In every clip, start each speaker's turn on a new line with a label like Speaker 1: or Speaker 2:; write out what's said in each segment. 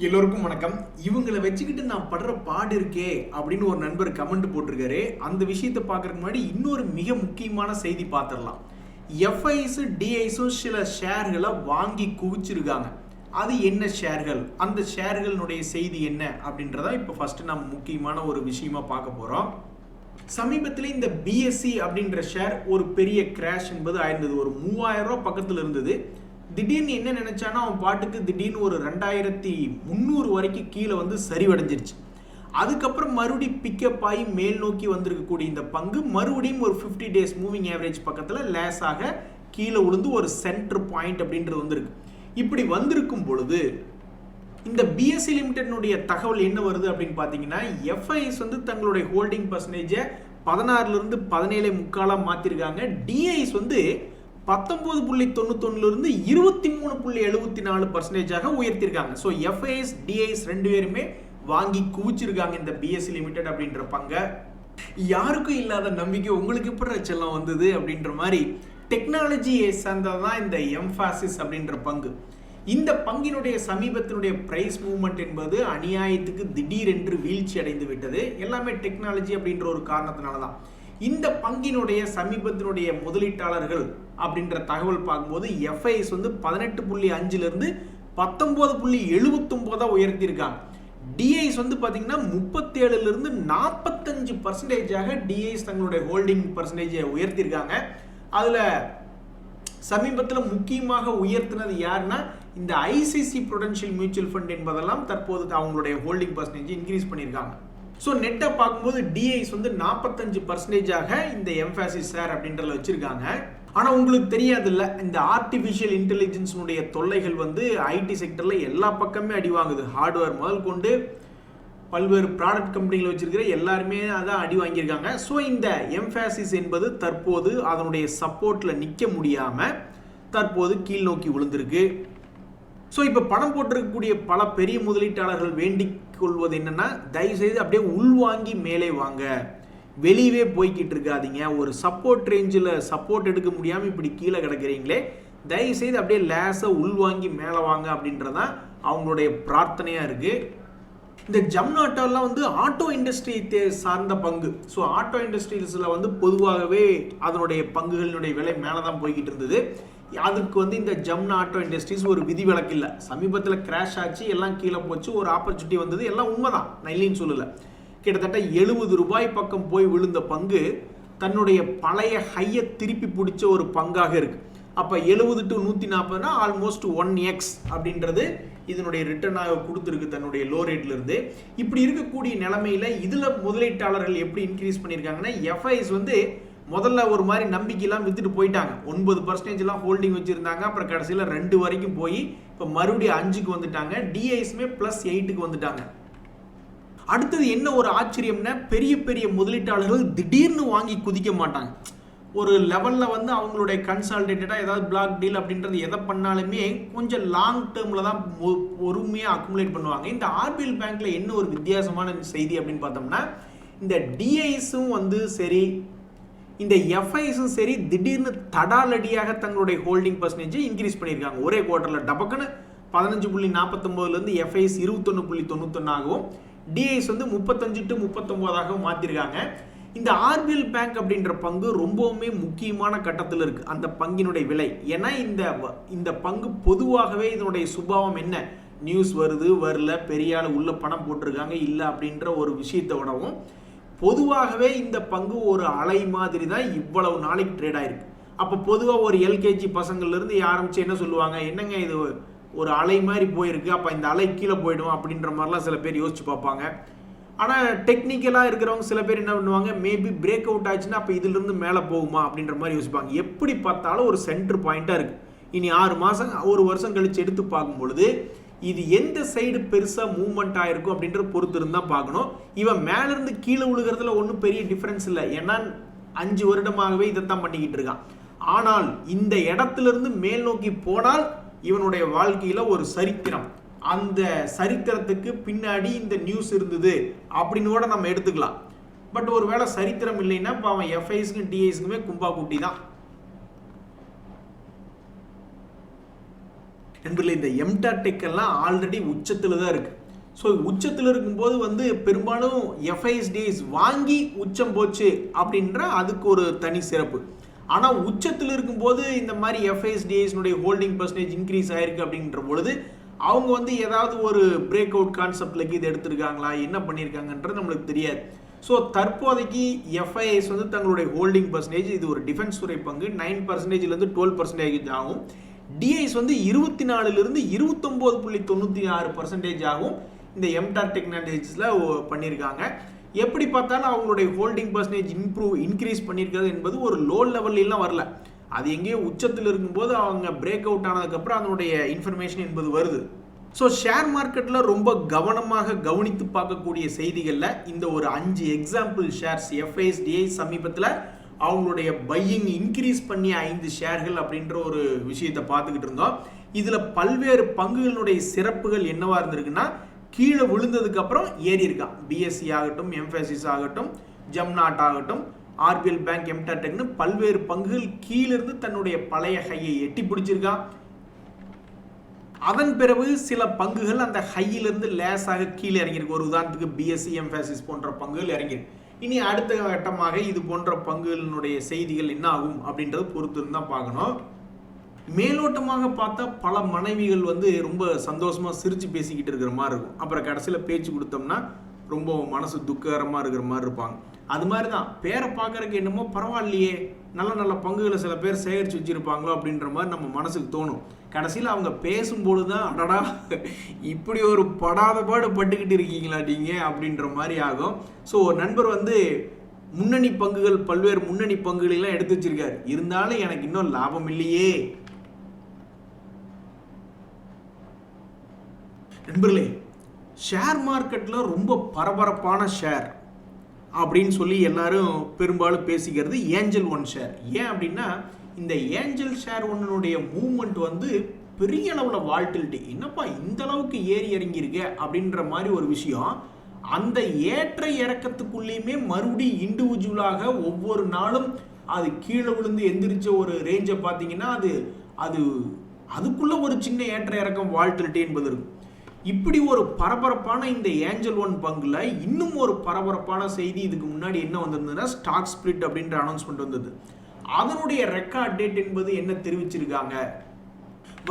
Speaker 1: எல்லோருக்கும் வணக்கம். இவங்களை வச்சுக்கிட்டு நான் படுற பாடு இருக்கே அப்படின்னு ஒரு நண்பர் கமெண்ட் போட்டிருக்காரு. அந்த விஷயத்தை பார்க்கறதுக்கு முன்னாடி இன்னொரு மிக முக்கியமான செய்தி பார்த்துடலாம். எஃப்ஐஸ் டிஐஸும் சில ஷேர்களை வாங்கி குவிச்சிருக்காங்க. அது என்ன ஷேர்கள், அந்த ஷேர்களுடைய செய்தி என்ன அப்படின்றத இப்போ ஃபர்ஸ்ட் நம்ம முக்கியமான ஒரு விஷயமா பார்க்க போறோம். சமீபத்தில் இந்த பிஎஸ்சி அப்படின்ற ஷேர் ஒரு பெரிய கிராஷ் என்பது ஆயிருந்தது. ஒரு 3000 ரூபாய் பக்கத்தில் இருந்தது. திடீர்னு என்ன நினைச்சானா அவன் பாட்டுக்கு திடீர்னு ஒரு 2300 வரைக்கும் கீழே வந்து சரிவடைஞ்சிருச்சு. அதுக்கப்புறம் மறுபடியும் பிக்கப் ஆகி மேல் நோக்கி வந்திருக்கக்கூடிய இந்த பங்கு மறுபடியும் ஒரு 50 டேஸ் மூவிங் ஆவரேஜ் பக்கத்தில் லேஸாக கீழே விழுந்து ஒரு சென்டர் பாயிண்ட் அப்படின்றது வந்திருக்கு. இப்படி வந்திருக்கும் பொழுது இந்த பிஎஸ்சி லிமிடெட்னுடைய தகவல் என்ன வருது அப்படின்னு பார்த்தீங்கன்னா, எஃப்ஐஎஸ் வந்து தங்களுடைய ஹோல்டிங் பர்சன்டேஜை 16லிருந்து 17.25 மாற்றிருக்காங்க. டிஐஸ் வந்து 19.91 23.74% உயர்த்திருக்காங்க. ஸோ எஃப்ஐஎஸ் டிஐஸ் ரெண்டு பேருமே வாங்கி குவிச்சிருக்காங்க இந்த பிஎஸ்சி லிமிடெட் அப்படின்ற பங்க. யாருக்கும் இல்லாத நம்பிக்கை உங்களுக்கு எப்படி செல்லம் வந்தது அப்படின்ற மாதிரி டெக்னாலஜியை சார்ந்ததான் இந்த எம்ஃபாசிஸ் அப்படின்ற பங்கு. இந்த பங்கினுடைய சமீபத்தினுடைய பிரைஸ் மூவ்மெண்ட் என்பது அநியாயத்துக்கு திடீரென்று வீழ்ச்சி அடைந்து விட்டது. எல்லாமே டெக்னாலஜி அப்படின்ற ஒரு காரணத்தினால தான். இந்த பங்கினுடைய சமீபத்தினுடைய முதலீட்டாளர்கள் அப்படின்ற தகவல் பார்க்கும்போது எஃப்ஐஎஸ் வந்து 18.5லிருந்து 19.79 உயர்த்தியிருக்காங்க. டிஐஸ் வந்து பார்த்தீங்கன்னா 37லிருந்து 45% டிஐஸ் தங்களுடைய ஹோல்டிங் பர்சன்டேஜை உயர்த்தியிருக்காங்க. அதில் சமீபத்தில் முக்கியமாக உயர்த்தினது யாருன்னா இந்த ஐசிசி ப்ரூடென்ஷியல் மியூச்சுவல் ஃபண்ட் என்பதெல்லாம் தற்போது அவங்களுடைய ஹோல்டிங் பர்சன்டேஜ் இன்க்ரீஸ் பண்ணியிருக்காங்க. ஸோ நெட்டாக பார்க்கும்போது டிஐஸ் வந்து 45% இந்த எம்ஃபாசிஸ் ஷேர் அப்படின்றத வச்சிருக்காங்க. ஆனால் உங்களுக்கு தெரியாதுல்ல, இந்த ஆர்டிஃபிஷியல் இன்டெலிஜென்ஸுடைய தொல்லைகள் வந்து ஐடி செக்டரில் எல்லா பக்கமே அடி வாங்குது. ஹார்ட்வேர் முதல் கொண்டு பல்வேறு ப்ராடக்ட் கம்பெனிகள் வச்சிருக்கிற எல்லாருமே அதான் அடி வாங்கியிருக்காங்க. ஸோ இந்த எம்ஃபாசிஸ் என்பது தற்போது அதனுடைய சப்போர்ட்டில் நிற்க முடியாமல் தற்போது கீழ் நோக்கி விழுந்திருக்கு. ஸோ இப்போ பணம் போட்டிருக்கக்கூடிய பல பெரிய முதலீட்டாளர்கள் வேண்டிக் கொள்வது என்னன்னா, தயவுசெய்து அப்படியே உள்வாங்கி மேலே வாங்க, வெளியவே போய்கிட்டு இருக்காதீங்க. ஒரு சப்போர்ட் ரேஞ்சில் சப்போர்ட் எடுக்க முடியாமல் இப்படி கீழே கிடக்கிறீங்களே, தயவுசெய்து அப்படியே லேசாக உள்வாங்கி மேலே வாங்க அப்படின்றதான் அவங்களுடைய பிரார்த்தனையாக இருக்குது. இந்த ஜம்நாட்டெல்லாம் வந்து ஆட்டோ இண்டஸ்ட்ரி சார்ந்த பங்கு. ஸோ ஆட்டோ இண்டஸ்ட்ரீஸில் வந்து பொதுவாகவே அதனுடைய பங்குகளினுடைய விலை மேலே தான் போய்கிட்டு இருந்தது. அதுக்கு வந்து இந்த ஜம்னா ஆட்டோ இண்டஸ்ட்ரீஸ் ஒரு விதிவிலக்கு இல்லை. சமீபத்தில் கிராஷ் ஆச்சு, எல்லாம் கீழே போச்சு, ஒரு ஆப்பர்ச்சுனிட்டி வந்தது, எல்லாம் உண்மைதான், நான் இல்லைன்னு சொல்லலை. கிட்டத்தட்ட 70 ரூபாய் பக்கம் போய் விழுந்த பங்கு தன்னுடைய பழைய ஹையை திருப்பி பிடிச்ச ஒரு பங்காக இருக்குது. அப்போ 70 to 140 ஆல்மோஸ்ட் 1x அப்படின்றது இதனுடைய ரிட்டர்னாக கொடுத்துருக்கு தன்னுடைய லோ ரேட்லேருந்து. இப்படி இருக்கக்கூடிய நிலைமையில் இதில் முதலீட்டாளர்கள் எப்படி இன்க்ரீஸ் பண்ணியிருக்காங்கன்னா, எஃப்ஐஎஸ் வந்து முதல்ல ஒரு மாதிரி நம்பிக்கையெல்லாம் வித்துட்டு போயிட்டாங்க. 9% ஹோல்டிங் வச்சுருந்தாங்க. அப்புறம் கடைசியில் 2 வரைக்கும் போய் இப்போ மறுபடியும் 5க்கு வந்துட்டாங்க. டிஐஸுமே +8க்கு வந்துட்டாங்க. அடுத்தது என்ன ஒரு ஆச்சரியம்னா, பெரிய பெரிய முதலீட்டாளர்கள் திடீர்னு வாங்கி குதிக்க மாட்டாங்க. ஒரு லெவலில் வந்து அவங்களுடைய கன்சால்டேட்டடாக ஏதாவது பிளாக் டீல் அப்படின்றது எதை பண்ணாலுமே கொஞ்சம் லாங் டேர்மில் தான் பொறுமையாக அக்குமுலேட் பண்ணுவாங்க. இந்த ஆர்பிஎல் பேங்க்கில் என்ன ஒரு வித்தியாசமான செய்தி அப்படின்னு பார்த்தோம்னா, இந்த டிஐஸும் வந்து சரி, இந்த எஃப்ஐஸும் சரி, திடீர்னு தடாலடியாக தங்களுடைய ஹோல்டிங் பர்சன்டேஜை இன்க்ரீஸ் பண்ணியிருக்காங்க. ஒரே குவார்ட்டரில் டபக்குன்னு 15.49லேருந்து எஃப்ஐஸ் 21.91 டிஐஸ் வந்து 35 to 39 மாற்றிருக்காங்க. இந்த ஆர்பிஎல் பேங்க் அப்படின்ற பங்கு ரொம்பவுமே முக்கியமான கட்டத்தில் இருக்குது அந்த பங்கினுடைய விலை. ஏன்னா இந்த பங்கு பொதுவாகவே இதனுடைய சுபாவம் என்ன, நியூஸ் வருது வரல, பெரிய ஆள் உள்ள பணம் போட்டிருக்காங்க இல்லை அப்படின்ற ஒரு விஷயத்தை விடவும் பொதுவாகவே இந்த பங்கு ஒரு அலை மாதிரி தான் இவ்வளவு நாளைக்கு ட்ரேட் ஆயிருக்கு. அப்போ பொதுவாக ஒரு எல்கேஜி பசங்கள்லேருந்து ஆரம்பிச்சு என்ன சொல்லுவாங்க, என்னங்க இது ஒரு அலை மாதிரி போயிருக்கு, அப்போ இந்த அலை கீழே போயிடும் அப்படின்ற மாதிரிலாம் சில பேர் யோசிச்சு பார்ப்பாங்க. ஆனால் டெக்னிக்கலாக இருக்கிறவங்க சில பேர் என்ன பண்ணுவாங்க, மேபி பிரேக் அவுட் ஆச்சுன்னா அப்போ இதுலேருந்து மேலே போகுமா அப்படின்ற மாதிரி யோசிப்பாங்க. எப்படி பார்த்தாலும் ஒரு சென்டர் பாயிண்ட்டாக இருக்குது. இனி 6 மாதம் 1 வருஷம் கழித்து எடுத்து பார்க்கும் பொழுது இது எந்த சைடு பெருசாக மூவ்மெண்ட் ஆகிருக்கும் அப்படின்ற பொறுத்து இருந்தால் பார்க்கணும். இவன் மேலேருந்து கீழே விழுகிறதுல ஒன்றும் பெரிய டிஃப்ரென்ஸ் இல்லை. ஏன்னா 5 வருடமாகவே இதைத்தான் பண்ணிக்கிட்டு இருக்கான். ஆனால் இந்த இடத்துலேருந்து மேல் நோக்கி போனால் இவனுடைய வாழ்க்கையில் ஒரு சரித்திரம், அந்த சரித்திரத்துக்கு பின்னாடி இந்த நியூஸ் இருந்தது அப்படின்னு கூட நம்ம எடுத்துக்கலாம். பட் ஒரு வேளை சரித்திரம் இல்லைன்னா இப்போ அவன் எஃப்ஐஸ்க்கும் டிஐஸ்க்குமே கும்பா குட்டி தான். நண்பர்களே, இந்த எம்டார் டெக் எல்லாம் ஆல்ரெடி உச்சத்தில் தான் இருக்கு. ஸோ உச்சத்தில் இருக்கும்போது வந்து பெரும்பாலும் எஃப்ஐஎஸ்டிஐஸ் வாங்கி உச்சம் போச்சு அப்படின்ற அதுக்கு ஒரு தனி சிறப்பு. ஆனால் உச்சத்தில் இருக்கும்போது இந்த மாதிரி எஃப்ஐஎஸ்டிஐஸ்னுடைய ஹோல்டிங் பர்சன்டேஜ் இன்க்ரீஸ் ஆயிருக்கு அப்படின்ற பொழுது அவங்க வந்து ஏதாவது ஒரு பிரேக் அவுட் கான்செப்ட்லக்கு இது எடுத்திருக்காங்களா, என்ன பண்ணியிருக்காங்கன்றது நம்மளுக்கு தெரியாது. ஸோ தற்போதைக்கு எஃப்ஐஎஸ் வந்து தங்களுடைய ஹோல்டிங் பர்சன்டேஜ், இது ஒரு டிஃபென்ஸ் துறை பங்கு, 9%லேருந்து 12% ஆகும். டிஐஸ் வந்து 24லிருந்து 29.96% ஆகும். இந்த எம்டார் டெக்னாலஜிஸில் பண்ணியிருக்காங்க. எப்படி பார்த்தாலும் அவங்களுடைய ஹோல்டிங் பர்சன்டேஜ் இன்க்ரீஸ் பண்ணியிருக்கிறது என்பது ஒரு லோ லெவல்லாம் வரல. அது எங்கேயோ உச்சத்தில் இருக்கும்போது அவங்க பிரேக் அவுட் ஆனதுக்கப்புறம் அதனுடைய இன்ஃபர்மேஷன் என்பது வருது. ஸோ ஷேர் மார்க்கெட்டில் ரொம்ப கவனமாக கவனித்து பார்க்கக்கூடிய செய்திகளில் இந்த ஒரு 5 எக்ஸாம்பிள் ஷேர்ஸ் எஃப்ஐஎஸ்டிஐ சமீபத்தில் அவங்களுடைய பையிங் இன்க்ரீஸ் பண்ணி 5 ஷேர்கள் அப்படின்ற ஒரு விஷயத்தை பார்த்துக்கிட்டு இருந்தோம். இதில் பல்வேறு பங்குகளுடைய சிறப்புகள் என்னவா இருந்திருக்குன்னா, கீழே விழுந்ததுக்கு அப்புறம் ஏறி இருக்கான். பிஎஸ்சி ஆகட்டும், எம்ஃபேசிஸ் ஆகட்டும், ஜம்நாட் ஆகட்டும், ஆர்பிஎல் பேங்க், எம்டார் டெக்னு பல்வேறு பங்குகள் கீழிருந்து தன்னுடைய பழைய ஹையை எட்டி பிடிச்சிருக்கான். அதன் பிறகு சில பங்குகள் அந்த ஹையிலிருந்து லேசாக கீழே இறங்கியிருக்கு. ஒரு உதாரணத்துக்கு பிஎஸ்சி, எம்ஃபேசிஸ் போன்ற பங்குகள் இறங்கியிருக்கு. இனி அடுத்த கட்டமாக இது போன்ற பங்குகளினுடைய செய்திகள் என்ன ஆகும் அப்படின்றது பொறுத்து தான் பார்க்கணும். மேலோட்டமாக பார்த்தா பல மனைவிகள் வந்து ரொம்ப சந்தோஷமா சிரிச்சு பேசிக்கிட்டு இருக்கிற மாதிரி இருக்கும். அப்புறம் கடைசியில் பேச்சு கொடுத்தோம்னா ரொம்ப மனசு துக்ககரமாக இருக்கிற மாதிரி இருப்பாங்க. அது மாதிரி தான் பேரை பார்க்கறதுக்கு என்னமோ பரவாயில்லையே, நல்ல நல்ல பங்குகளை சில பேர் சேகரித்து வச்சுருப்பாங்களோ அப்படின்ற மாதிரி நம்ம மனசுக்கு தோணும். கடைசியில் அவங்க பேசும்போது தான் அடடா இப்படி ஒரு படாத பாடு பட்டுக்கிட்டு இருக்கீங்களா நீங்கள் அப்படின்ற மாதிரி ஆகும். ஸோ ஒரு நண்பர் வந்து முன்னணி பங்குகள், பல்வேறு முன்னணி பங்குகளெல்லாம் எடுத்து வச்சிருக்காரு. இருந்தாலும் எனக்கு இன்னும் லாபம் இல்லையே. நண்பர்களே, ஷேர் மார்க்கெட்டில் ரொம்ப பரபரப்பான ஷேர் அப்படின்னு சொல்லி எல்லாரும் பெரும்பாலும் பேசிக்கிறது ஏஞ்சல் ஒன் ஷேர். ஏன் அப்படின்னா, இந்த ஏஞ்சல் ஷேர் ஒன்னுடைய மூவ்மெண்ட் வந்து பெரிய அளவில் வால்டிலிட்டி, என்னப்பா இந்த அளவுக்கு ஏறி இறங்கியிருக்க அப்படின்ற மாதிரி ஒரு விஷயம். அந்த ஏற்ற இறக்கத்துக்குள்ளேயுமே மறுபடியும் இண்டிவிஜுவலாக ஒவ்வொரு நாளும் அது கீழே விழுந்து எந்திரிச்ச ஒரு ரேஞ்சை பார்த்தீங்கன்னா அது அதுக்குள்ள ஒரு சின்ன ஏற்ற இறக்கம் வால்டிலிட்டி என்பது இருக்கும். இப்படி ஒரு பரபரப்பான இந்த ஏஞ்சல் ஒன் பங்குல இன்னும் ஒரு பரபரப்பான செய்தி இதுக்கு முன்னாடி என்ன வந்திருந்ததுன்னா, ஸ்டாக் ஸ்பிளிட் அப்படின்ற அனௌன்ஸ்மெண்ட் வந்தது. அதனுடைய ரெக்கார்ட் டேட் என்பது என்ன தெரிவிச்சிருக்காங்க,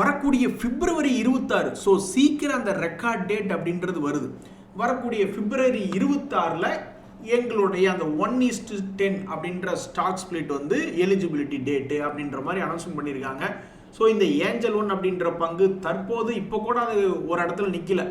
Speaker 1: வரக்கூடிய பிப்ரவரி 26. ஸோ சீக்கிரம் அந்த ரெக்கார்ட் டேட் அப்படின்றது வருது. வரக்கூடிய பிப்ரவரி 26 எங்களுடைய அந்த 1:10 அப்படின்ற ஸ்டாக் ஸ்பிளிட் வந்து எலிஜிபிலிட்டி டேட்டு அப்படின்ற மாதிரி அனௌன்ஸ்மெண்ட் பண்ணியிருக்காங்க. ஸோ இந்த ஏஞ்சல் ஒன் அப்படின்ற பங்கு தற்போது இப்போ கூட அது ஒரு இடத்துல நிற்கல.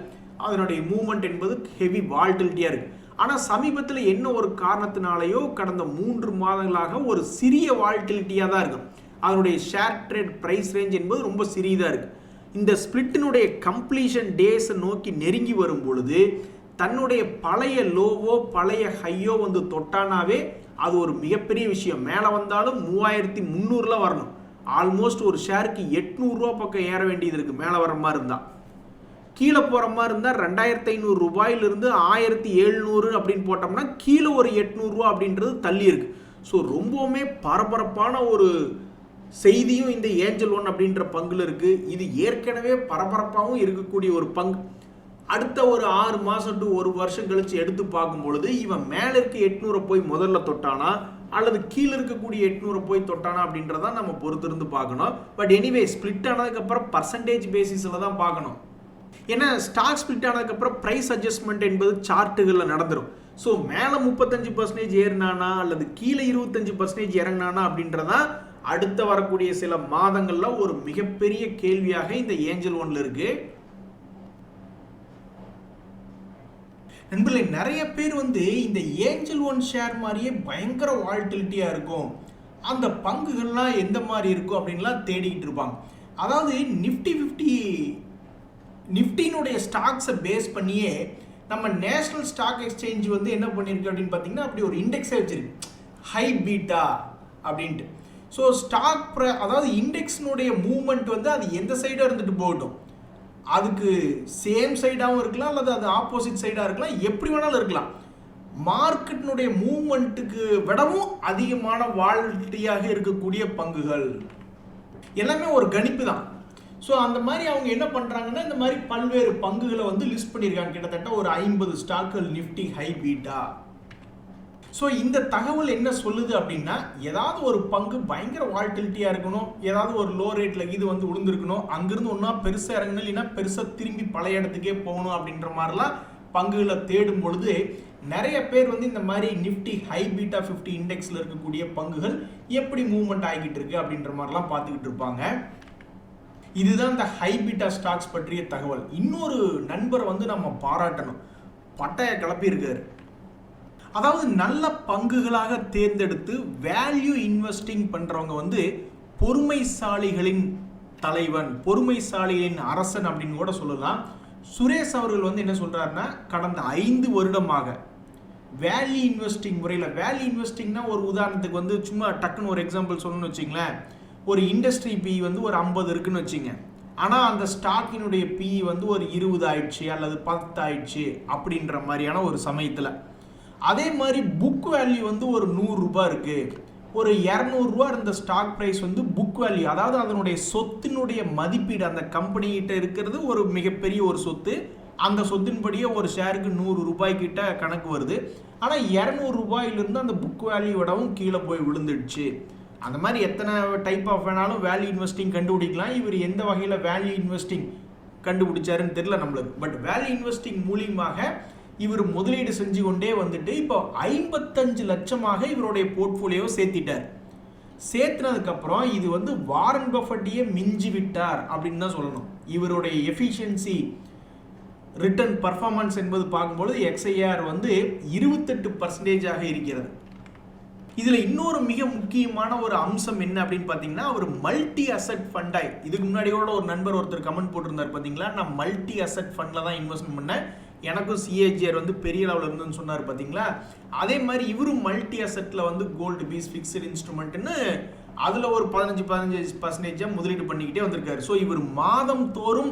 Speaker 1: அதனுடைய மூவ்மெண்ட் என்பது ஹெவி வால்டிலிட்டியாக இருக்குது. ஆனால் சமீபத்தில் என்ன ஒரு காரணத்தினாலேயோ கடந்த 3 மாதங்களாக ஒரு சிறிய வால்டிலிட்டியாக தான் இருக்கும். அதனுடைய ஷேர் ட்ரேட் ப்ரைஸ் ரேஞ்ச் என்பது ரொம்ப சிறியதாக இருக்குது. இந்த ஸ்பிளிட்டினுடைய கம்ப்ளீஷன் டேஸை நோக்கி நெருங்கி வரும் பொழுது தன்னுடைய பழைய லோவோ பழைய ஹையோ வந்து தொட்டானாவே அது ஒரு மிகப்பெரிய விஷயம். மேலே வந்தாலும் 3300 வரணும். ஆல்மோஸ்ட் ஒரு ஷேருக்கு 800 ரூபா பக்கம் ஏற வேண்டியது இருக்குது. மேலே வர மாதிரி இருந்தால், கீழே போகிற மாதிரி இருந்தால் 2500 ரூபாயிலிருந்து 1700 அப்படின்னு போட்டோம்னா கீழே ஒரு 800 ரூபா அப்படின்றது தள்ளி இருக்கு. ஸோ ரொம்பவுமே பரபரப்பான ஒரு செய்தியும் இந்த ஏஞ்சல் ஒன் அப்படின்ற பங்குல இருக்கு. இது ஏற்கனவே பரபரப்பாகவும் இருக்கக்கூடிய ஒரு பங்கு. அடுத்த ஒரு 6 மாதம் டு 1 வருஷம் கழிச்சு எடுத்து பார்க்கும் பொழுது இவன் மேலே இருக்க 800 போய் முதல்ல தொட்டானா அல்லது கீழே இருக்கக்கூடிய 800 போய் தொட்டானா அப்படின்றத நம்ம பொறுத்திருந்து பார்க்கணும். பட் எனிவே ஸ்பிளிட் ஆனதுக்கப்புறம் பர்சன்டேஜ் பேசிஸில் தான் பார்க்கணும். ஏன்னா ஸ்டாக் ஸ்பிளிட் ஆனதுக்கப்புறம் ப்ரைஸ் அட்ஜஸ்ட்மெண்ட் என்பது சார்ட்டுகளில் நடந்துடும். ஸோ மேலே 35% ஏறினானா அல்லது கீழே 25% இறங்கினானா அப்படின்றதான் அடுத்த வரக்கூடிய சில மாதங்களில் ஒரு மிகப்பெரிய கேள்வியாக இந்த ஏஞ்சல் ஒன்ல இருக்கு. நண்பர்களே, நிறைய பேர் வந்து இந்த ஏஞ்சல் ஒன் ஷேர் மாதிரியே பயங்கர வால்டிலிட்டியாக இருக்கும், அந்த பங்குகள்லாம் எந்த மாதிரி இருக்கும் அப்படின்லாம் தேடிக்கிட்டு இருப்பாங்க. அதாவது நிஃப்டினுடைய ஸ்டாக்ஸை பேஸ் பண்ணியே நம்ம நேஷனல் ஸ்டாக் எக்ஸ்சேஞ்ச் வந்து என்ன பண்ணியிருக்கு அப்படின்னு பார்த்தீங்கன்னா, அப்படி ஒரு இண்டெக்ஸை வச்சிருக்கு, ஹை பீட்டா அப்படின்ட்டு. ஸோ ஸ்டாக் அதாவது இண்டெக்ஸினுடைய மூவ்மெண்ட் வந்து அது எந்த சைடாக இருந்துட்டு போகட்டும், அதுக்கு சேம் சைடாகவும் இருக்கலாம் அல்லது அது ஆப்போசிட் சைடாக இருக்கலாம், எப்படி வேணாலும் இருக்கலாம். மார்க்கெட்டினுடைய மூவ்மெண்ட்டுக்கு விடவும் அதிகமான வால்டிலிட்டியாக இருக்கக்கூடிய பங்குகள் எல்லாமே ஒரு கணிப்பு தான். ஸோ அந்த மாதிரி அவங்க என்ன பண்ணுறாங்கன்னா இந்த மாதிரி பல்வேறு பங்குகளை வந்து லிஸ்ட் பண்ணியிருக்காங்க. கிட்டத்தட்ட ஒரு 50 ஸ்டாக்குகள் நிஃப்டி ஹை பீட்டா. ஸோ இந்த தகவல் என்ன சொல்லுது அப்படின்னா, ஏதாவது ஒரு பங்கு பயங்கர வால்டிலிட்டியாக இருக்கணும், ஏதாவது ஒரு லோ ரேட்டில் இது வந்து விழுந்திருக்கணும், அங்கிருந்து ஒன்றா பெருசாக இறங்கணும், இல்லைன்னா பெருசாக திரும்பி பழைய இடத்துக்கே போகணும் அப்படின்ற மாதிரிலாம் பங்குகளை தேடும் பொழுது நிறைய பேர் வந்து இந்த மாதிரி நிஃப்டி ஹை பீட்டா 50 இண்டெக்ஸில் இருக்கக்கூடிய பங்குகள் எப்படி மூவ்மெண்ட் ஆகிக்கிட்டு இருக்கு அப்படின்ற மாதிரிலாம் பார்த்துக்கிட்டு இருப்பாங்க. இதுதான் இந்த ஹை பீட்டா ஸ்டாக்ஸ் பற்றிய தகவல். இன்னொரு நண்பர் வந்து நம்ம பாராட்டணும், பட்டைய கிளப்பியிருக்காரு. அதாவது நல்ல பங்குகளாக தேர்ந்தெடுத்து வேல்யூ இன்வெஸ்டிங் பண்றவங்க வந்து பொறுமைசாலிகளின் தலைவன், பொறுமைசாலிகளின் அரசன் அப்படின்னு கூட சொல்லலாம். சுரேஷ் அவர்கள் வந்து என்ன சொல்றாருன்னா, கடந்த 5 வருடமாக வேல்யூ இன்வெஸ்டிங் முறையில், வேல்யூ இன்வெஸ்டிங்னா ஒரு உதாரணத்துக்கு வந்து சும்மா டக்குன்னு ஒரு எக்ஸாம்பிள் சொல்லணும்னு வச்சிங்களேன், ஒரு இண்டஸ்ட்ரி பிஇ வந்து ஒரு 50 இருக்குன்னு வச்சுங்க, ஆனால் அந்த ஸ்டாக்கினுடைய பிஇ வந்து ஒரு 20 ஆயிடுச்சு அல்லது 10 ஆயிடுச்சு அப்படின்ற மாதிரியான ஒரு சமயத்தில், அதே மாதிரி புக் வேல்யூ வந்து ஒரு 100 ரூபாய் இருக்கு, ஒரு 200 ரூபாய் இருந்த ஸ்டாக் பிரைஸ் வந்து புக் வேல்யூ, அதாவது அதனுடைய சொத்தினுடைய மதிப்பீடு, அந்த கம்பெனிகிட்ட இருக்கிறது ஒரு மிகப்பெரிய ஒரு சொத்து, அந்த சொத்தின்படியே ஒரு ஷேருக்கு 100 ரூபாய் கிட்ட கணக்கு வருது. ஆனால் 200 ரூபாயிலிருந்து அந்த புக் வேல்யூவோடவும் கீழே போய் விழுந்துடுச்சு. அந்த மாதிரி எத்தனை டைப் ஆஃப் வேணாலும் வேல்யூ இன்வெஸ்டிங் கண்டுபிடிக்கலாம். இவர் எந்த வகையில் வேல்யூ இன்வெஸ்டிங் கண்டுபிடிச்சாருன்னு தெரியல நம்மளுக்கு. பட் வேல்யூ இன்வெஸ்டிங் மூலியமாக இவர் முதலீடு செஞ்சு கொண்டே வந்துட்டு இப்போ 55 லட்சமாக இவருடைய போர்ட்ஃபோலியோ சேர்த்திட்டார். சேர்த்துனதுக்கு அப்புறம் இது வந்து வாரன் பஃபெட்டையே மிஞ்சி விட்டார் அப்படின்னு தான் சொல்லணும். இவருடைய எஃபிஷியன்சி ரிட்டர்ன் பர்ஃபார்மன்ஸ் என்பது பார்க்கும்பொழுது XIR வந்து 28% இருக்கிறது. இதுல இன்னொரு மிக முக்கியமான ஒரு அம்சம் என்ன அப்படின்னு பாத்தீங்கன்னா, அவர் மல்டி அசெட் ஃபண்டாய், இதுக்கு முன்னாடி கூட ஒரு நண்பர் ஒருத்தர் கமெண்ட் போட்டிருந்தார் பாத்தீங்களா, நான் மல்டி அசெட் ஃபண்ட்ல தான் இன்வெஸ்ட்மெண்ட் பண்ணேன், எனக்கும் CAGR வந்து பெரிய லெவலில் இருந்துன்னு சொன்னார் பார்த்தீங்களா. அதே மாதிரி இவரும் மல்டி அசெட்டில் வந்து கோல்டு பீஸ் ஃபிக்ஸ்டு இன்ஸ்ட்ருமெண்ட்னு அதில் ஒரு 15% முதலீடு பண்ணிக்கிட்டே வந்திருக்காரு. ஸோ இவர் மாதம் தோறும்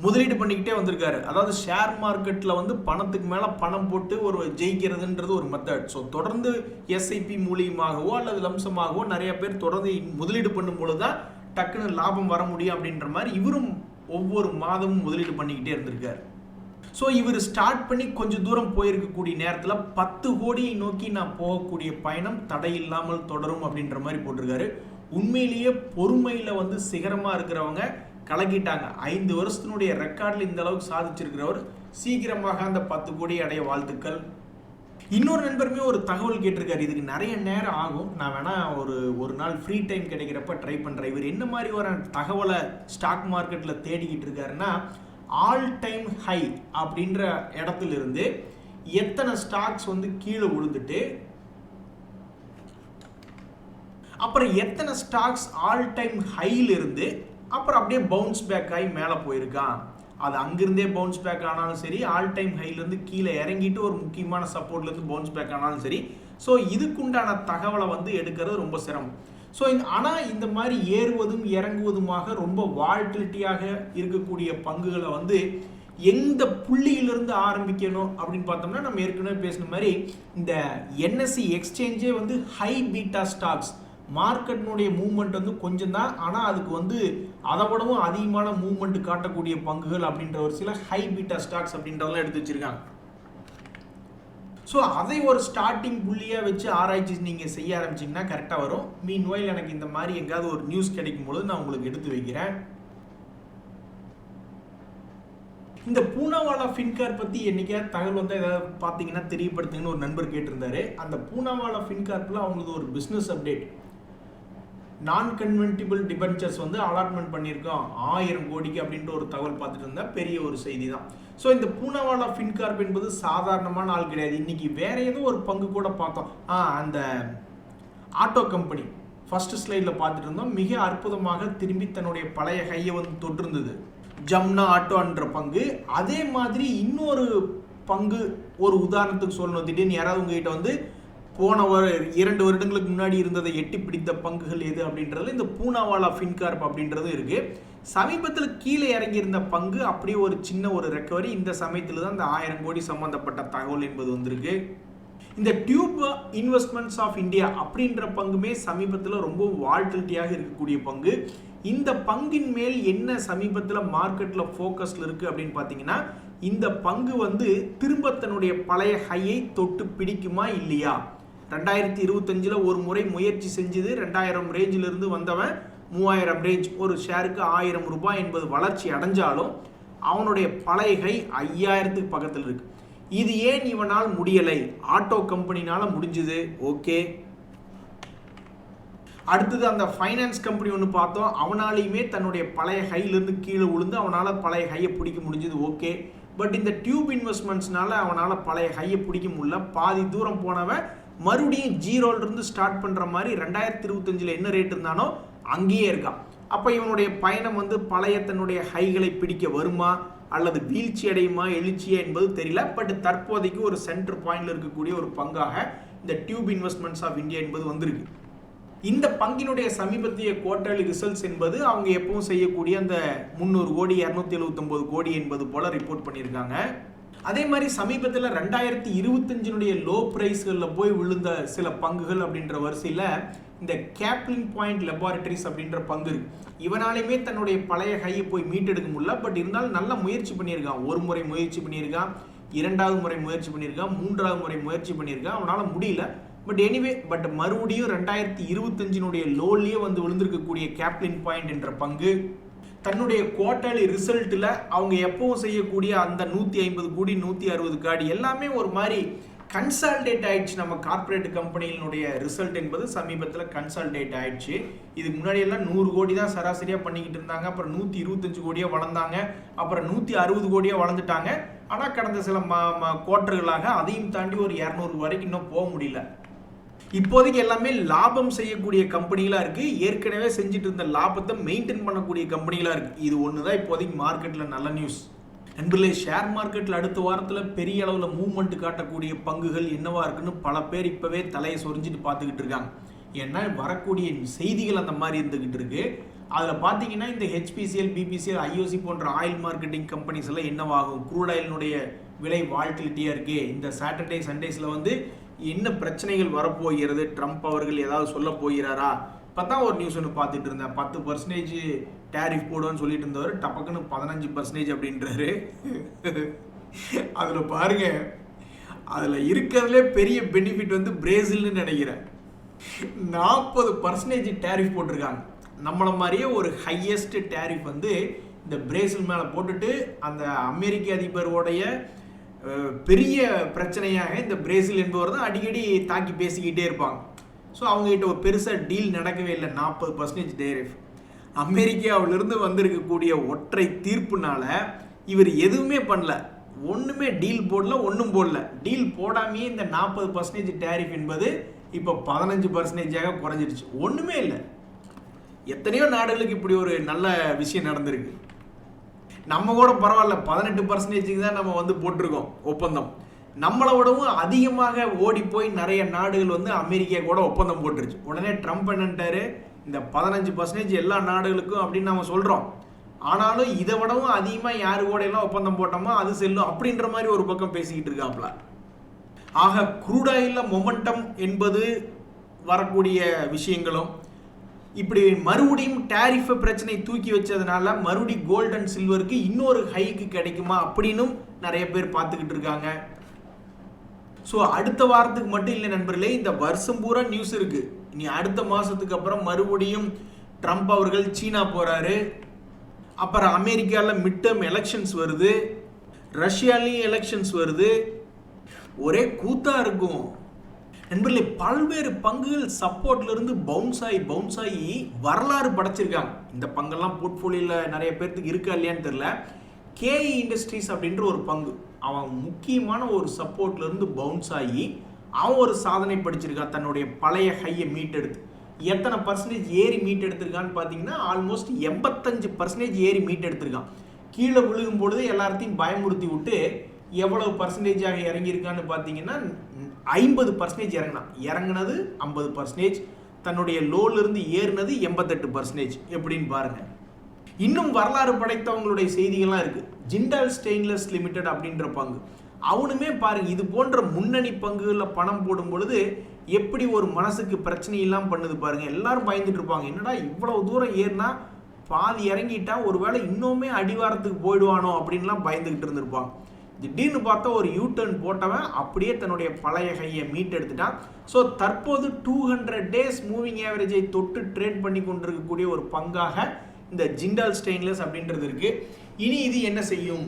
Speaker 1: முதலீடு பண்ணிக்கிட்டே வந்திருக்காரு. அதாவது ஷேர் மார்க்கெட்டில் வந்து பணத்துக்கு மேலே பணம் போட்டு ஒரு ஜெயிக்கிறதுன்றது ஒரு மெத்தட். ஸோ தொடர்ந்து SIP மூலியமாகவோ அல்லது லம்சமாகவோ நிறைய பேர் தொடர்ந்து முதலீடு பண்ணும்பொழுது தான் டக்குன்னு லாபம் வர முடியும் அப்படின்ற மாதிரி இவரும் ஒவ்வொரு மாதமும் முதலீடு பண்ணிக்கிட்டே இருந்திருக்காரு. ஸோ இவர் ஸ்டார்ட் பண்ணி கொஞ்சம் தூரம் போயிருக்கக்கூடிய நேரத்தில் 10 கோடியை நோக்கி நான் போகக்கூடிய பயணம் தடையில்லாமல் தொடரும் அப்படின்ற மாதிரி போட்டிருக்காரு. உண்மையிலேயே பொறுமையில் வந்து சிகரமாக இருக்கிறவங்க கலக்கிட்டாங்க. 5 வருஷத்தினுடைய ரெக்கார்டில் இந்த அளவுக்கு சாதிச்சிருக்கிறவர் சீக்கிரமாக அந்த 10 கோடி அடைய வாழ்த்துக்கள். இன்னொரு நண்பருமே ஒரு தகவல் கேட்டிருக்காரு, இதுக்கு நிறைய நேரம் ஆகும், நான் வேணா ஒரு நாள் ஃப்ரீ டைம் கிடைக்கிறப்ப ட்ரை பண்ணுறேன். இவர் என்ன மாதிரி ஒரு தகவலை ஸ்டாக் மார்க்கெட்டில் தேடிக்கிட்டு இருக்காருன்னா, ஆல் டைம் ஹை அப்படின்ற இடத்துல இருந்து எத்தனை ஸ்டாக்ஸ் வந்து கீழே விழுந்துட்டு அப்புறம் எத்தனை ஸ்டாக்ஸ் ஆல் டைம் ஹைல இருந்து அப்புறம் அப்படியே பவுன்ஸ் பேக் ஆகி மேலே போயிருக்கான், அது அங்கிருந்தே பவுன்ஸ் பேக் ஆனாலும் சரி, ஆல் டைம் ஹைலேருந்து கீழே இறங்கிட்டு ஒரு முக்கியமான சப்போர்ட்லேருந்து பவுன்ஸ் பேக் ஆனாலும் சரி. ஸோ இதுக்குண்டான தகவலை வந்து எடுக்கிறது ரொம்ப சிரமம். ஸோ ஆனால் இந்த மாதிரி ஏறுவதும் இறங்குவதுமாக ரொம்ப வால்டிலிட்டியாக இருக்கக்கூடிய பங்குகளை வந்து எந்த புள்ளியிலிருந்து ஆரம்பிக்கணும் அப்படின்னு பார்த்தோம்னா, நம்ம ஏற்கனவே பேசின மாதிரி இந்த NSE எக்ஸ்சேஞ்சே வந்து ஹை பீட்டா ஸ்டாக்ஸ், மார்க்கெட்னுடைய மூவ்மெண்ட் வந்து கொஞ்சம் தான், ஆனால் அதுக்கு வந்து அதை விடவும் அதிகமான மூவ்மெண்ட் காட்டக்கூடிய பங்குகள் அப்படின்ற ஒரு சில ஹை பீட்டா ஸ்டாக்ஸ் அப்படின்றதெல்லாம் எடுத்து வச்சிருக்காங்க. ஸோ அதை ஒரு ஸ்டார்டிங் புள்ளியாக வச்சு ஆராய்ச்சி நீங்கள் செய்ய ஆரம்பிச்சிங்கன்னா கரெக்டாக வரும். மீன்வைல் எனக்கு இந்த மாதிரி எங்காவது ஒரு நியூஸ் கிடைக்கும் பொழுது நான் உங்களுக்கு எடுத்து வைக்கிறேன். இந்த பூனாவாலா ஃபின்கார் பற்றி என்னைக்காவது தகவல் வந்து ஏதாவது பார்த்தீங்கன்னா தெரியப்படுத்துங்கன்னு ஒரு நண்பர் கேட்டிருந்தாரு. அந்த பூனாவாலா ஃபின்கார்ப்பில் அவங்களுக்கு ஒரு பிஸ்னஸ் அப்டேட், நான் கன்வெர்ட்டிபிள் டிபென்ச்சர்ஸ் வந்து அலாட்மெண்ட் பண்ணியிருக்கோம் 1000 கோடிக்கு அப்படின்ற ஒரு தகவல் பார்த்துட்டு இருந்தா பெரிய ஒரு செய்தி தான். ஸோ இந்த பூனாவாலா ஃபின்கார்ப் என்பது சாதாரணமான ஆள் கிடையாது. இன்னைக்கு வேற ஏதோ ஒரு பங்கு கூட பார்த்தோம், அந்த ஆட்டோ கம்பெனி ஃபர்ஸ்ட் ஸ்லைடில் பார்த்துட்டு இருந்தோம், மிக அற்புதமாக திரும்பி தன்னுடைய பழைய கையை வந்து தொட்டிருந்தது, ஜம்னா ஆட்டோன்ற பங்கு. அதே மாதிரி இன்னொரு பங்கு ஒரு உதாரணத்துக்கு சொல்லணும், திடீர்னு யாராவது உங்ககிட்ட வந்து போன 2 வருடங்களுக்கு முன்னாடி இருந்ததை எட்டி பிடித்த பங்குகள் எது அப்படின்றது இந்த பூனாவாலா ஃபின்கார்ப் அப்படின்றது இருக்கு. சமீபத்தில் கீழே இறங்கி இருந்த பங்கு அப்படியே ஒரு சின்ன ஒரு ரெக்கவரி, இந்த சமயத்தில் தான் இந்த 1000 கோடி சம்பந்தப்பட்ட தகவல் என்பது வந்திருக்கு. இந்த டியூப் இன்வெஸ்ட்மெண்ட்ஸ் ஆஃப் இந்தியா அப்படின்ற பங்குமே சமீபத்தில் ரொம்ப வால்டிலிட்டியாக இருக்கக்கூடிய பங்கு. இந்த பங்கின் மேல் என்ன சமீபத்தில் மார்க்கெட்ல ஃபோக்கஸ்ல இருக்கு அப்படின்னு பார்த்தீங்கன்னா, இந்த பங்கு வந்து திரும்ப தன்னுடைய பழைய ஹையை தொட்டு பிடிக்குமா இல்லையா. 2025 ஒரு முறை முயற்சி செஞ்சது. 2000 ரேஞ்சில் இருந்து வந்தவன் 3000 ரேஞ்ச், ஒரு ஷேருக்கு 1000 ரூபாய் என்பது வளர்ச்சி அடைஞ்சாலும் அவனுடைய பழைய ஹை 5000க்கு பக்கத்தில் இருக்கு. இது ஏன் இவனால் முடியலை? ஆட்டோ கம்பெனினால முடிஞ்சது, ஓகே. அடுத்தது அந்த ஃபைனான்ஸ் கம்பெனி ஒன்று பார்த்தோம், அவனாலையுமே தன்னுடைய பழைய ஹையிலிருந்து கீழே விழுந்து அவனால் பழைய ஹையை பிடிக்க முடிஞ்சது, ஓகே. பட் இந்த டியூப் இன்வெஸ்ட்மெண்ட்ஸ்னால அவனால் பழைய ஹையை பிடிக்க முடியல. பாதி தூரம் போனவன் மறுபடியும் ஜீரோலிருந்து ஸ்டார்ட் பண்ணுற மாதிரி 2025 என்ன ரேட் இருந்தானோ அங்கேயே இருக்கான். அப்போ இவனுடைய பயணம் வந்து பழைய தன்னுடைய ஹைகளை பிடிக்க வருமா அல்லது வீழ்ச்சி அடையுமா எழுச்சியா என்பது தெரியல. பட் தற்போதைக்கு ஒரு சென்டர் பாயிண்ட்ல இருக்கக்கூடிய ஒரு பங்காக இந்த டியூப் இன்வெஸ்ட்மெண்ட்ஸ் ஆஃப் இந்தியா என்பது வந்திருக்கு. இந்த பங்கினுடைய சமீபத்திய குவார்டர்லி ரிசல்ட்ஸ் என்பது அவங்க எப்பவும் செய்யக்கூடிய அந்த 300 கோடி 279 கோடி என்பது போல ரிப்போர்ட் பண்ணியிருக்காங்க. அதே மாதிரி சமீபத்தில் 2025 லோ பிரைஸ்களில் போய் விழுந்த சில பங்குகள் அப்படின்ற வரிசையில் இந்த கேப்லின் பாயிண்ட் லெபார்டரிஸ் அப்படின்ற பங்கு இருக்கு. இவனாலுமே தன்னுடைய பழைய ஹையை போய் மீட்டெடுக்க முடியல. பட் இருந்தாலும் நல்ல முயற்சி பண்ணியிருக்கான். ஒரு முறை முயற்சி பண்ணியிருக்கான், 2வது முறை முயற்சி பண்ணியிருக்கான், 3வது முறை முயற்சி பண்ணியிருக்கான், அவனால் முடியல. பட் எனிவே மறுபடியும் 2025 லோலயே வந்து விழுந்திருக்கக்கூடிய கேப்லின் பாயிண்ட் என்ற பங்கு தன்னுடைய குவார்டர்லி ரிசல்ட்டில் அவங்க எப்பவும் செய்யக்கூடிய அந்த 150 கோடி 160 கோடி எல்லாமே ஒரு மாதிரி கன்சால்டேட் ஆயிடுச்சு. நம்ம கார்பரேட் கம்பெனிகளுடைய ரிசல்ட் என்பது சமீபத்தில் கன்சால்டேட் ஆயிடுச்சு. இதுக்கு முன்னாடி எல்லாம் 100 கோடி தான் சராசரியாக பண்ணிக்கிட்டு இருந்தாங்க. அப்புறம் 125 கோடியாக வளர்ந்தாங்க, அப்புறம் 160 கோடியாக வளர்ந்துட்டாங்க. ஆனால் கடந்த சில குவார்டர்களாக அதையும் தாண்டி ஒரு 200 வரைக்கும் இன்னும் போக முடியல. இப்போதைக்கு எல்லாமே லாபம் செய்யக்கூடிய கம்பெனிகளாக இருக்கு. ஏற்கனவே செஞ்சுட்டு இருந்த லாபத்தை மெயின்டைன் பண்ணக்கூடிய கம்பெனிகளாக இருக்கு. இது ஒன்று தான் இப்போதைக்கு மார்க்கெட்டில் நல்ல நியூஸ். நண்பர்களே, ஷேர் மார்க்கெட்டில் அடுத்த வாரத்தில் பெரிய அளவில் மூவ்மெண்ட் காட்டக்கூடிய பங்குகள் என்னவா இருக்குன்னு பல பேர் இப்போவே தலையை சொரிஞ்சிட்டு பார்த்துக்கிட்டு இருக்காங்க. ஏன்னா வரக்கூடிய செய்திகள் அந்த மாதிரி இருந்துகிட்டு இருக்கு. அதில் பார்த்தீங்கன்னா இந்த ஹெச்பிசிஎல், பிபிசிஎல், ஐஓசி போன்ற ஆயில் மார்க்கெட்டிங் கம்பெனிஸ் எல்லாம் என்னவாகும், க்ரூட் ஆயிலினுடைய விலை வால்டிலிட்டியாக இருக்கு, இந்த சாட்டர்டே சண்டேஸில் வந்து என்ன பிரச்சனைகள் வரப்போகிறது, ட்ரம்ப் அவர்கள் ஏதாவது சொல்ல போகிறாரா. பார்த்தா ஒரு நியூஸ் ஒன்று பார்த்துட்டு இருந்தேன், 10% டேரிஃப் போடுவோன்னு சொல்லிட்டு இருந்தவர் டப்பக்குன்னு 15% அப்படின்றாரு. அதில் பாருங்க, அதில் இருக்கிறதுலே பெரிய பெனிஃபிட் வந்து பிரேசில்னு நினைக்கிறேன். 40% டேரிஃப் போட்டிருக்காங்க. நம்மளை மாதிரியே ஒரு ஹையஸ்ட் டேரிஃப் வந்து இந்த பிரேசில் மேலே போட்டுட்டு அந்த அமெரிக்க அதிபருடைய பெரிய பிரச்சனையாக இந்த பிரேசில் என்பவர் தான் அடிக்கடி தாக்கி பேசிக்கிட்டே இருப்பாங்க. ஸோ அவங்ககிட்ட ஒரு பெருசாக டீல் நடக்கவே இல்லை. 40% டேரிஃப். அமெரிக்காவிலிருந்து வந்திருக்கக்கூடிய ஒற்றை தீர்ப்புனால இவர் எதுவுமே பண்ணல, ஒன்றுமே டீல் போடல, ஒன்றும் போடல. டீல் போடாமையே இந்த 40% டேரிஃப் என்பது இப்போ 15% குறைஞ்சிருச்சு. ஒன்றுமே இல்லை. எத்தனையோ நாடுகளுக்கு இப்படி ஒரு நல்ல விஷயம் நடந்திருக்கு. நம்ம கூட பரவாயில்ல, 18% தான் நம்ம வந்து போட்டிருக்கோம் ஒப்பந்தம். நம்மளை விடவும் அதிகமாக ஓடி போய் நிறைய நாடுகள் வந்து அமெரிக்கா கூட ஒப்பந்தம் போட்டுருச்சு. உடனே ட்ரம்ப் என்னன்ட்டாரு, இந்த 15% எல்லா நாடுகளுக்கும் அப்படின்னு நம்ம சொல்கிறோம், ஆனாலும் இதை விடவும் அதிகமாக யாரு கூட எல்லாம் ஒப்பந்தம் போட்டோமோ அது செல்லும் அப்படின்ற மாதிரி ஒரு பக்கம் பேசிக்கிட்டு இருக்காப்ல. ஆக க்ரூட் ஆயிலில் மொமெண்டம் என்பது வரக்கூடிய விஷயங்களும் இப்படி மறுபடியும் டேரிஃப் பிரச்சனை தூக்கி வச்சதுனால மறுபடியும் கோல்டு அண்ட் சில்வருக்கு இன்னொரு ஹைக்கு கிடைக்குமா அப்படின்னும் நிறைய பேர் பார்த்துக்கிட்டு இருக்காங்க. ஸோ அடுத்த வாரத்துக்கு மட்டும் இல்லை நண்பர்களே, இந்த வருஷம் பூரா நியூஸ் இருக்கு. இனி அடுத்த மாசத்துக்கு அப்புறம் மறுபடியும் ட்ரம்ப் அவர்கள் சீனா போறாரு, அப்புறம் அமெரிக்காவில் மிட் டேர்ம் எலெக்ஷன்ஸ் வருது, ரஷ்யாலையும் எலெக்ஷன்ஸ் வருது, ஒரே கூத்தா இருக்கும் நண்பர்களே. பல்வேறு பங்குகள் சப்போர்ட்ல இருந்து பவுன்ஸ் ஆகி வரலாறு படைச்சிருக்காங்க. இந்த பங்கெல்லாம் போர்ட்ஃபோலியோல நிறைய பேருக்கு இருக்கா இல்லையான்னு தெரியல. கேஇ இண்டஸ்ட்ரீஸ் அப்படின்ற ஒரு பங்கு, அவன் முக்கியமான ஒரு சப்போர்ட்ல இருந்து பவுன்ஸ் ஆகி அவன் ஒரு சாதனை படிச்சிருக்கான். தன்னுடைய பழைய ஹையை மீட்டெடுத்து எத்தனை பர்சன்டேஜ் ஏறி மீட் எடுத்திருக்கான்னு பார்த்தீங்கன்னா ஆல்மோஸ்ட் 85% ஏறி மீட் எடுத்திருக்கான். கீழே விழுகும் பொழுது எல்லாத்தையும் பயமுறுத்தி விட்டு எவ்வளவு பர்சன்டேஜாக இறங்கியிருக்கான்னு பார்த்தீங்கன்னா 50% இறங்கினது 50%, தன்னுடைய லோலிருந்து ஏறினது 88%. எப்படின்னு பாருங்க. இன்னும் வரலாறு படைத்தவங்களுடைய செய்திகள்லாம் இருக்கு. ஜிண்டால் ஸ்டெயின்லெஸ் லிமிடெட் அப்படின்ற பங்கு, அவனுமே பாருங்க இது போன்ற முன்னணி பங்குகளில் பணம் போடும் பொழுது எப்படி ஒரு மனசுக்கு பிரச்சனை இல்லாமல் பண்ணுது பாருங்க. எல்லாரும் பயந்துட்டு இருப்பாங்க, என்னடா இவ்வளவு தூரம் ஏறினா பாதி இறங்கிட்டா ஒருவேளை இன்னுமே அடிவாரத்துக்கு போயிடுவானோ அப்படின்லாம் பயந்துகிட்டு இருந்திருப்பாங்க. திடீர்னு பார்த்தா ஒரு யூ-டர்ன் போட்டவன் அப்படியே தன்னுடைய பழைய கையை மீட்டெடுத்துட்டான். ஸோ தற்போது 200 டேஸ் மூவிங் ஆவரேஜை தொட்டு ட்ரேட் பண்ணி கொண்டிருக்கக்கூடிய ஒரு பங்காக இந்த ஜிண்டால் ஸ்டெயின்லெஸ் அப்படின்றது இருக்கு. இனி இது என்ன செய்யும்?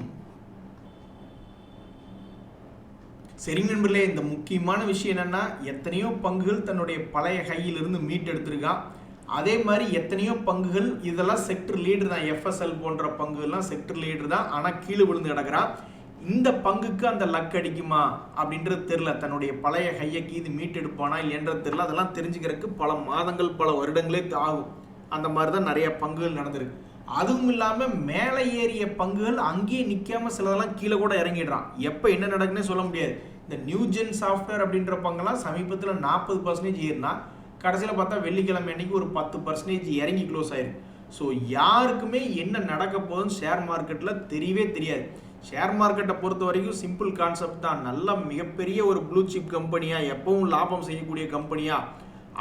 Speaker 1: சரி நண்பர்களே, இந்த முக்கியமான விஷயம் என்னன்னா, எத்தனையோ பங்குகள் தன்னுடைய பழைய கையிலிருந்து மீட்டெடுத்திருக்கான். அதே மாதிரி எத்தனையோ பங்குகள் இதெல்லாம் செக்டர் லீடர் தான், எஃப்எஸ்எல் போன்ற பங்குகள்லாம் செக்டர் லீடர் தான், ஆனால் கீழே விழுந்து கிடக்கிறான். இந்த பங்குக்கு அந்த லக் அடிக்குமா அப்படின்றது தெரியல. தன்னுடைய பழைய கையக்கு இது மீட்டெடுப்பானா இல்லைன்றது தெரியல. அதெல்லாம் தெரிஞ்சுக்கிறதுக்கு பல மாதங்கள் பல வருடங்களே ஆகும். அந்த மாதிரி தான் நிறைய பங்குகள் நடந்திருக்கு. அதுவும் இல்லாமல் மேலே ஏறிய பங்குகள் அங்கேயே நிற்காம சிலதெல்லாம் கீழே கூட இறங்கிடுறான். எப்போ என்ன நடக்குன்னே சொல்ல முடியாது. இந்த நியூஜென் சாஃப்ட்வேர் அப்படின்ற பங்கெல்லாம் சமீபத்தில் 40% ஏறினா கடைசியில் பார்த்தா வெள்ளிக்கிழமை அன்னைக்கு ஒரு 10% இறங்கி க்ளோஸ் ஆயிருக்கு. ஸோ யாருக்குமே என்ன நடக்க போகுதுன்னு ஷேர் மார்க்கெட்டில் தெரியவே தெரியாது. ஷேர் மார்க்கெட்டை பொறுத்த வரைக்கும் சிம்பிள் கான்செப்ட் தான். நல்ல மிகப்பெரிய ஒரு ப்ளூ சிப் கம்பெனியாக, எப்பவும் லாபம் செய்யக்கூடிய கம்பெனியாக,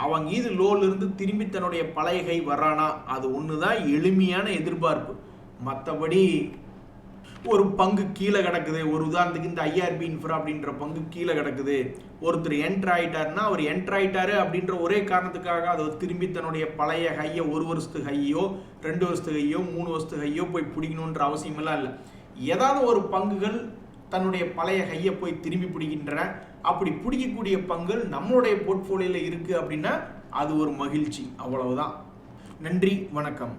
Speaker 1: அவங்க இது லோலிருந்து திரும்பி தன்னுடைய பழைய கை வர்றானா, அது ஒன்று தான் எளிமையான எதிர்பார்ப்பு. மற்றபடி ஒரு பங்கு கீழே கிடக்குது, ஒரு உதாரணத்துக்கு இந்த ஐஆர்பி இன்ஃப்ரா அப்படின்ற பங்கு கீழே கிடக்குது, ஒருத்தர் என்ட்ரு ஆகிட்டாருன்னா அவர் என்ட்ரு ஆகிட்டாரு அப்படின்ற ஒரே காரணத்துக்காக அதை திரும்பி தன்னுடைய பழைய கையை 1 வருஷத்துக்கு கையோ 2 வருஷத்துக்கு கையோ 3 வருஷத்துக்கு கையோ போய் பிடிக்கணுன்ற அவசியமெல்லாம் இல்லை. ஏதாவது ஒரு பங்குகள் தன்னுடைய பழைய கையை போய் திரும்பி பிடிக்கின்றன. அப்படி பிடிக்கக்கூடிய பங்குகள் நம்மளுடைய போர்ட்ஃபோலியோவில் இருக்குது அப்படின்னா அது ஒரு மகிழ்ச்சி. அவ்வளவுதான். நன்றி, வணக்கம்.